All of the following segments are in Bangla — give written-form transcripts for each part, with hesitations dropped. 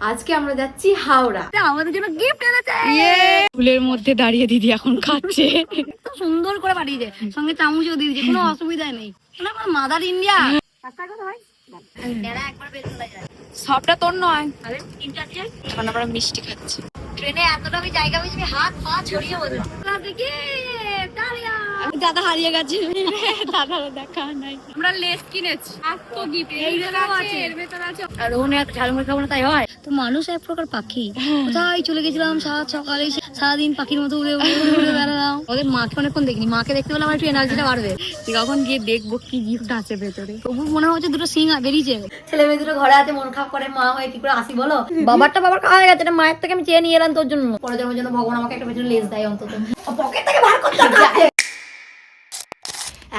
আজকে আমরা যাচ্ছি হাওড়া। আমাদের জন্য গিফট এনেছে। ফুলের মধ্যে দাঁড়িয়ে দিদি এখন খাচ্ছে। সুন্দর করে পাঠিয়েছে, সঙ্গে চামচও দিয়ে দিয়েছে, কোনো অসুবিধা নেই। আমার মাদার ইন্ডিয়া। সবটা তোর নয়, তিনটা এখন আমরা মিষ্টি খাচ্ছি। ট্রেনে এতটা আমি জায়গা পেয়েছি, হাত পা ছড়িয়ে বসে। দাদা হারিয়ে গেছে, দাদার দেখা নাই। আমরা লেস কিনেছি, এত গিফট এই আছে, এর ভেতরে আছে। আর ওখানে এত ঝালমুড়ি খাবো না, তাই হয়? তো মানুষ এক প্রকার পাখি, কোথায় চলে গেছিলাম সাত সকালে, সারাদিন পাখির মতো উড়ে উড়ে উড়ে বেড়ালাম। ওদের মাকে অনেকক্ষণ দেখিনি, মাকে দেখতে পেলে আমার একটু এনার্জিটা বাড়বে। কখন গিয়ে দেখবো কি গিফট আছে ভেতরে। তবু মনে হচ্ছে দুটো সিং বেরিয়েছে। ছেলে মেয়ে দুটো ঘরে আছে, মন খারাপ করে মা হয়ে কি করে আসি বলো? বাবারটা বাবার খাওয়া হয়ে গেছে, মায়ের থেকে আমি চেয়ে নিয়ে এলাম তোর জন্য। পরের জন্মের জন্য ভগবান আমাকে একটা পেছনে লেজ দেয় অন্তত, পকেট থেকে বার করতে হবে।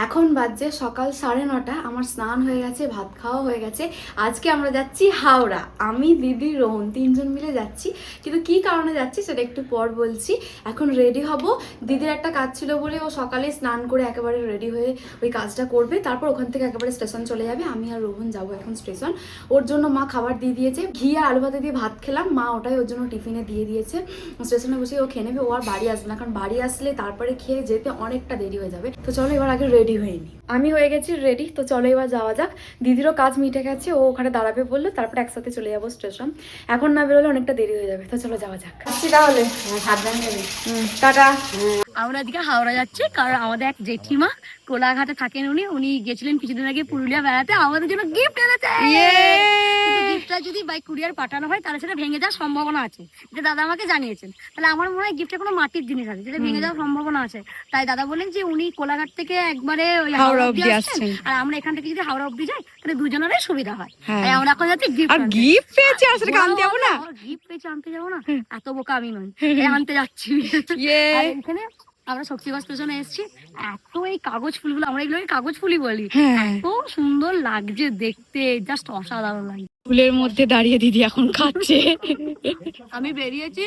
এখন বাজছে সকাল 9:30। আমার স্নান হয়ে গেছে, ভাত খাওয়া হয়ে গেছে। আজকে আমরা যাচ্ছি হাওড়া, আমি দিদি রোহন তিনজন মিলে যাচ্ছি। কিন্তু কি কারণে যাচ্ছি সেটা একটু পর বলছি। এখন রেডি হব, দিদির একটা কাজ ছিল বলে ও সকালে স্নান করে একেবারে রেডি হয়ে ওই কাজটা করবে, তারপর ওখান থেকে একেবারে স্টেশন চলে যাবে। আমি আর রোহন যাবো এখন স্টেশন। ওর জন্য মা খাবার দিয়ে দিয়েছে, ঘি আর আলু ভাতে দিয়ে ভাত খেলাম, মা ওটাই ওর জন্য টিফিনে দিয়ে দিয়েছে। স্টেশনে বসে ও খেয়ে নেবে, ও আর বাড়ি আসবে না, কারণ বাড়ি আসলে তারপরে খেয়ে যেতে অনেকটা দেরি হয়ে যাবে। তো চলো এবার আগে রেডি হয়নি, আমি হয়ে গেছি রেডি। তো চলো এবার যাওয়া যাক। দিদিরও কাজ মিটে গেছে, ও ওখানে দাঁড়াবে বললো, তারপর একসাথে চলে যাবো স্টেশন। এখন না বেরোলে অনেকটা দেরি হয়ে যাবে। তো চলো যাওয়া যাক। আসছি তাহলে, সাবধানে যাবি। টাটা। আমরা এদিকে হাওড়া যাচ্ছি, কারণ আমাদের এক জেঠিমা কোলাঘাটে থাকেন, উনি গেছিলেন কিছুদিন আগে পুরুলিয়া বেড়াতে, আমাদের জন্য গিফট এনেছে। গিফটটা যদি বাই কুরিয়ার পাঠানো হয় তাহলে সেটা ভেঙে যাওয়ার সম্ভাবনা আছে, যেটা দাদা আমাকে জানিয়েছেন। তাহলে আমার মনে হয় গিফটটা কোনো মাটির জিনিস আছে, যেটা ভেঙে যাওয়ার সম্ভাবনা আছে। তাই দাদা বলেন যে উনি কোলাঘাট থেকে একবারে ওই হাওড়া অব্দি আসছেন, আর আমরা এখান থেকে যদি হাওড়া অব্দি যাই তাহলে দুজনেরই সুবিধা হয়। তাই আমরা এখন যাচ্ছি গিফট। আর গিফট পেয়েছি, আসলে আনতে যাবো না? গিফট পেয়েছি, আনতে যাবো না? এত বোকা আমি নই, আনতে যাচ্ছি। আর এখানে আমরা শক্তিগঞ্জ স্টেশনে এসেছি, এত এই কাগজ ফুলগুলো, আমরা এগুলো কাগজ ফুলই বলি, এত সুন্দর লাগছে দেখতে, জাস্ট অসাধারণ লাগে। ফুলের মধ্যে দাঁড়িয়ে দিদি এখন খাচ্ছে। আমি বেরিয়েছি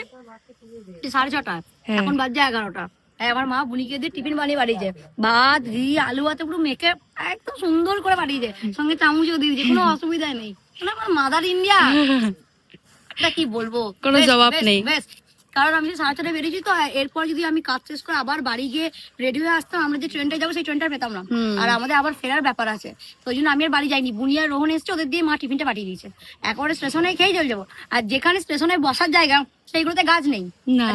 6:30, এখন বাজছে 11টা। আমার মা বুনিকে দিয়ে টিফিন বানিয়ে পাঠিয়েছে, ভাত ঘি আলু ভাতে পুরো মেখে একদম সুন্দর করে পাঠিয়েছে, সঙ্গে চামচও দিয়ে দিয়েছে, কোনো অসুবিধা নেই। আমার মাদার ইন্ডিয়া, কি বলবো, কোনো জবাব নেই। কারণ আমি 6:30 বেরিয়েছি, তো এরপর যদি আমি কাজ শেষ করে আবার বাড়ি গিয়ে রেডি হয়ে আসতাম, আমরা যে ট্রেনটা যাবো সেই ট্রেনটা পেতাম না, আর আমাদের আবার ফেরার ব্যাপার আছে। তো ওই জন্য আমি আর বাড়ি যাইনি। বুনিয়া রোহন এসছে, ওদের দিয়ে মা টিফিনটা পাঠিয়ে দিয়েছে। একবারে স্টেশনে খেয়ে চলে যাবো। আর যেখানে স্টেশনে বসার জায়গা সেইগুলোতে গাছ নেই,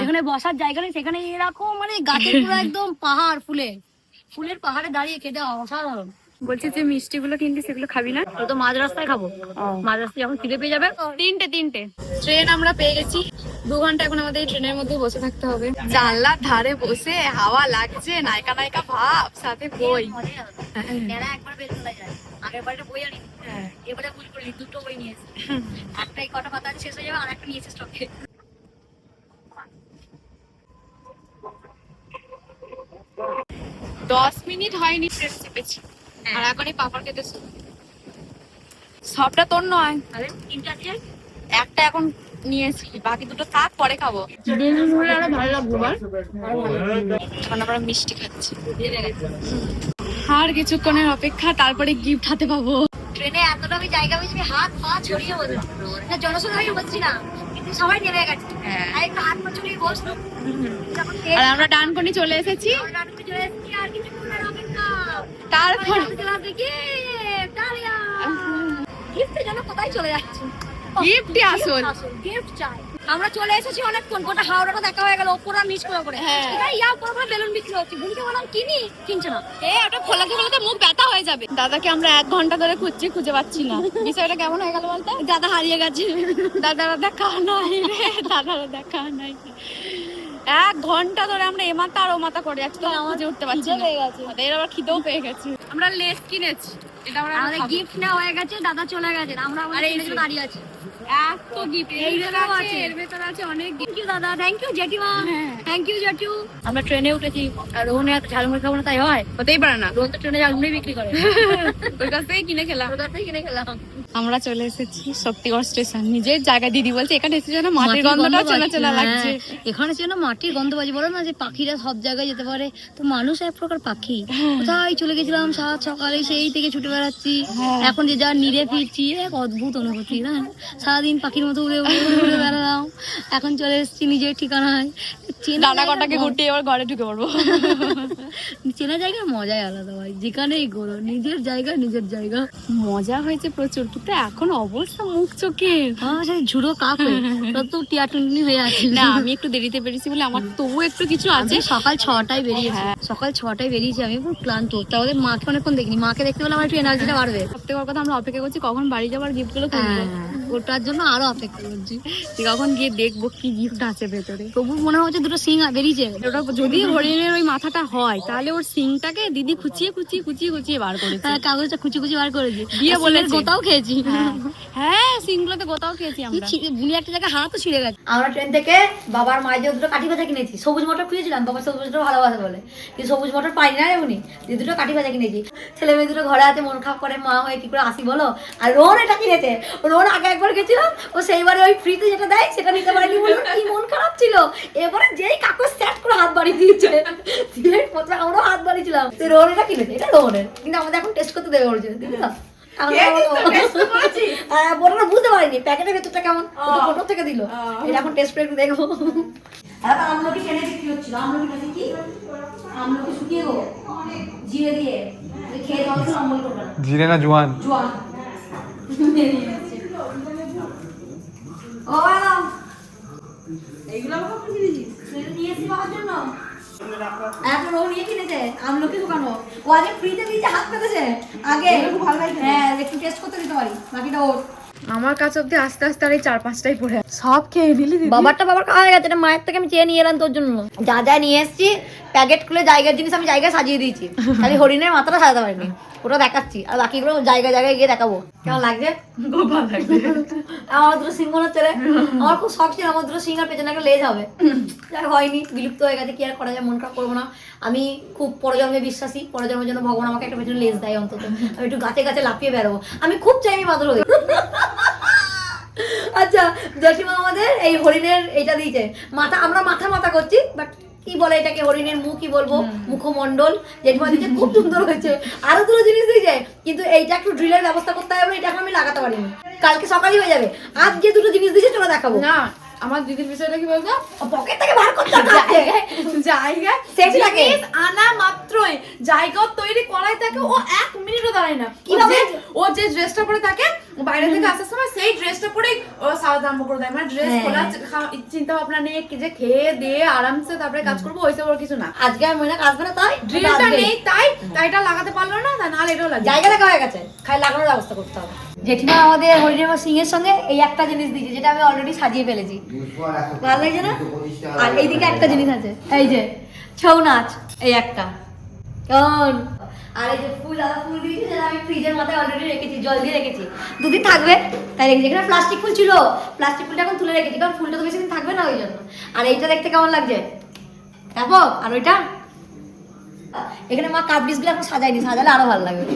যেখানে বসার জায়গা নেই সেখানে এরকম মানে গাছের পুরো একদম পাহাড়, ফুলের পাহাড়ে দাঁড়িয়ে খেতে অসাধারণ। বলছি যে মিষ্টি গুলো কিনতে, সেগুলো খাবি না? তো মাঝ রাস্তায় খাবো, মাঝ রাস্তায় যখন খিদে পেয়ে যাবে। তিনটে ট্রেন আমরা পেয়ে গেছি। 2 ঘন্টা এখন আমাদের ট্রেনের মধ্যে বসে থাকতে হবে। জানলার ধারে বসে হাওয়া লাগছে, নায়িকা নায়িকা ভাব, সাথে বই। একবার বের করা যায়, আগের বারে বই আনি, এবারে ভুল করলি, দুটো বই নিয়েছি। একটা এই কটা পাতা শেষ হয়ে যাবে, আর একটা নিয়েছে স্টকে। 10 মিনিট হয়নি ট্রেন চেপেছি, আর এখনই পাপড় খেতে শুরু। সবটা তোর নয়, তিনটা দিয়ে একটা এখন নিয়েছি, বাকি দুটো থাক, পরে খাবো। আরো ভালো লাগবে। এখন আমরা মিষ্টি খাচ্ছি। আর কিছুক্ষণের অপেক্ষা, তারপরে গিফট হাতে পাবো। ট্রেনে এতটা আমি জায়গা পেয়েছি, হাত পা ছড়িয়ে বসে। জনসংখ্যা আমি বলছি না, কিন্তু সবাই নেমে গেছে, আর একটু হাত পা ছড়িয়ে বসলো। আর আমরা ডানকুনি চলে এসেছি। আর কিছুক্ষণের অপেক্ষা, তারপর গিফটের জন্য কোথায় চলে যাচ্ছে? গিফটই আসল। গিফট চাই। আমরা চলে এসেছি অনেকক্ষণ, গোটা হাওড়াটা দেখা হয়ে গেল, ওপরা মিস করে। ইয়া পরে বেলুন বিক্রি হচ্ছে, বুনিকে বললাম কিনছে না। ওটা খোলাতে খোলাতে মুখ ব্যথা হয়ে যাবে। দাদাকে আমরা 1 ঘন্টা ধরে খুঁজে পাচ্ছি না। বিষয়টা কেমন হয়ে গেল বলতো? দাদা হারিয়ে গেছে, দাদারা দেখা নাই, দাদারা দেখা নাই। 1 ঘন্টা ধরে আমরা এমাথা আর ওমাথা করে যাচ্ছি, খুঁজে উঠতে পারছি না। এর আবার খিদেও পেয়ে গেছে। আমরা লেস কিনেছি, এটা আমাদের গিফট নেওয়া হয়ে গেছে, দাদা চলে গেছে, আমরা দাঁড়িয়ে আছি। এত গিফট এই আছে, এর ভেতরে আছে অনেক। থ্যাংক ইউ দাদা, থ্যাংক ইউ জেঠিমা, থ্যাংক ইউ জেঠু। আমরা ট্রেনে উঠেছি, আর রোহনে এত ঝালমুড়ি খাবো না, তাই হয়? হতেই পারে না, রোহন তো ট্রেনে ঝালমুড়ি বিক্রি করে। ওর কাছ থেকেই কিনে খেলাম। ওর কাছ থেকেই কিনে খেলাম। আমরা চলে এসেছি শক্তিগড় স্টেশন, নিজের জায়গা। দিদি বলছে এখানে এসে যেন মাটির গন্ধটা চেনা চেনা লাগছে। এখানে যেন মাটির গন্ধ বাজে, বলো না যে পাখিরা সব জায়গায় যেতে পারে, তো মানুষ এক প্রকার পাখি। কোথায় চলে গেছিলাম সাত সকালে, সেই থেকে ছুটে বেড়াচ্ছি, এখন যে যা নিরে ফিরছি, এক অদ্ভুত অনুভূতি না। সারাদিন পাখির মতো উড়ে উড়ে উড়ে উড়ে বেড়ালাম, এখন চলে এসেছি নিজের ঠিকানায়। ডানা কটাকে গুটিয়ে এবার ঘরে ঢুকে পড়বো। চেনা জায়গার মজাই আলাদা ভাই, যেখানেই ঘোরো নিজের জায়গা নিজের জায়গা। মজা হয়েছে প্রচুর, কিন্তু এখন অবস্থা মুখ চোখের ঝুড়ো কাক তো টিয়া টুনটুনি হয়ে আছে। না আমি একটু দেরিতে বেরিয়েছি বলে আমার তবু একটু কিছু আছে। সকাল 6টায় বেরিয়েছি, সকাল 6টায় বেরিয়েছি, আমি খুব ক্লান্ত। তাহলে মাকে অনেকক্ষণ দেখিনি, মাকে দেখতে পেলে আমার একটু এনার্জিটা বাড়বে। সত্যি কথা আমরা অপেক্ষা করছি কখন বাড়ি যাবার গিফট গুলো কিনবো, ওটার জন্য আরো অপেক্ষা করছি, কখন গিয়ে দেখবো কি গিফট আছে ভেতরে। তবু মনে হচ্ছে দুটো সিং বেরিয়েছে। ওটা যদি হরিণের ওই মাথাটা হয় তাহলে ওর সিংটাকে দিদি খুচিয়ে খুচিয়ে খুচিয়ে খুচিয়ে বার করেছে। কাগজটা খুচি খুচি বার করেছি, দিয়ে বলে গোতাও খেয়েছি। হ্যাঁ সিংগুলোতে গোতাও খেয়েছি আমরা। বুনি একটা জায়গায় হাত তো ছিঁড়ে গেছে। আমরা ট্রেন থেকে বাবার মায়ের জন্য দুটো কাঠি ভাজা কিনেছি। সবুজ মটর খুঁজেছিলাম, বাবা সবুজ মটর ভালোবাসে বলে, কিন্তু সবুজ মটর পাই না রে উনি। দিয়ে দুটো কাঠি ভাজা কিনেছি। ছেলে মেয়ে দুটো ঘরে আছে, মন খারাপ করে মা হয়ে কি করে আসি বলো। আর রোহন এটা কিনেছে। রোহন আগে একবার গেছিলাম, ও সেইবারে ওই ফ্রিতে যেটা দেয় সেটা নিতে পারেনি বলে কি মন খারাপ ছিল। এবারে যেই কাকু সেট করে হাত বাড়িয়ে দিয়েছে, দিয়ে প্রথমে আমরাও হাত বাড়িয়েছিলাম। তো রোহন এটা কিনেছে, এটা রোহনের, কিন্তু আমাদের এখন টেস্ট করতে দেবে ওর জন্য, বুঝলি তো? বোনরা বুঝতে পারিনি প্যাকেটের ভেতরটা কেমন, ফটো থেকে দিল। এটা এখন টেস্ট করে একটু দেখবো। আমলকি ট্রেনে বিক্রি হচ্ছিল, আমলকি মানে কি, আমলকি শুকিয়ে গো জিরে দিয়ে খেয়ে যাওয়া ছিল, অম্বল করবে না। জিরে না জোয়ান? জোয়ান। ও বাবা এইগুলো বাবা কিনে দিয়েছিস? নিয়ে এসেছি বাবার জন্য। এখন ও নিয়ে কিনেছে আমলকি দোকানো, ও আগে ফ্রিতে দিয়েছে, হাত পেতেছে আগে। হ্যাঁ একটু টেস্ট করতে দিতে পারি, বাকিটা ওর। আমার কাছে অব্দি আস্তে আস্তে আর এই 4-5টাই পড়ে সব খেয়ে নিলি দিদি। বাবারটা বাবার খাওয়া হয়ে গেছে, এটা মায়ের থেকে আমি চেয়ে নিয়ে এলাম তোর জন্য। যা যা নিয়ে এসেছি প্যাকেট খুলে জায়গার জিনিস আমি জায়গায় সাজিয়ে দিয়েছি, খালি হরিণের মাথাটা সাজাতে পারিনি, ওটা দেখাচ্ছি। আর বাকিগুলো জায়গায় জায়গায় গিয়ে দেখাবো। কেমন লাগছে? খুব ভালো লাগছে। আমার দুটো সিং মনে হচ্ছে রে, আমার খুব শখ ছিল আমার দুটো সিং আর পেছনে একটা লেজ হবে, যার হয়নি, বিলুপ্ত হয়ে গেছে। কি আর করা যায়, মন খারাপ করবো না। আমি খুব পরজন্মে বিশ্বাসী, পরজন্মের জন্য ভগবান আমাকে একটা পেছনে লেজ দেয় অন্তত, আমি একটু গাছে গাছে লাফিয়ে বেরোবো। আমি খুব চাই আমি বাদর হই। আচ্ছা জেঠিমা আমাদের এই হরিণের এইটা দিয়েছে মাথা, আমরা মাথা মাথা করছি, বাট কি বলে এটাকে, হরিণের মুখ কি বলবো, মুখমণ্ডল জেঠিমা দিয়েছে, খুব সুন্দর হয়েছে। আরো দুটো জিনিস দিয়েছে, কিন্তু এইটা একটু ড্রিলের ব্যবস্থা করতে হবে, এটা এখন আমি লাগাতে পারিনি, কালকে সকালই হয়ে যাবে। আজ যে দুটো জিনিস দিয়েছে চলো দেখাবো। না আমার দিদির বিষয়টা কি বলতো, পকেট থেকে বার করতে হবে জায়গা সেটাকে আনা মাত্রই জায়গা তৈরি করাই থাকে, ও 1 মিনিটও দাঁড়ায় না। কিভাবে? ও যে ড্রেসটা পরে থাকে বাইরে থেকে আসার সময় সেই ড্রেসটা পরেই ও সাউথ আরম্ভ করে দেয়, মানে ড্রেস খোলা চিন্তা ভাবনা নেই, যে খেয়ে দিয়ে আরামসে তারপরে কাজ করবো, ওইসব ওর কিছু না। আজকে আর মনে আসবে না, তাই ড্রেসটা নেই তাই এটা লাগাতে পারলো না, নাহলে এটাও লাগে। জায়গা দেখা হয়ে গেছে, খালি লাগানোর ব্যবস্থা করতে হবে। জেঠিমা আমাদের হরিণের সিং এর সঙ্গে এই একটা জিনিস দিয়েছে, যেটা আমি অলরেডি সাজিয়ে ফেলেছি, ভালো লাগছে না? আর এইদিকে একটা জিনিস আছে, এই যে ছৌ নাচ, এই একটা কেমন। আর এই যে ফুল, আলাদা ফুল দিয়েছি, যেটা আমি ফ্রিজের মাথায় অলরেডি রেখেছি, জল দিয়ে রেখেছি, 2 দিন থাকবে তাই রেখেছি। এখানে প্লাস্টিক ফুল ছিল, প্লাস্টিক ফুলটা এখন তুলে রেখেছি, কারণ ফুলটা তো বেশি দিন থাকবে না ওই জন্য। আর এইটা দেখতে কেমন লাগছে দেখো, আর ওইটা এখানে মা কাপ ডিসগুলো এখন সাজায়নি, সাজালে আরো ভালো লাগবে।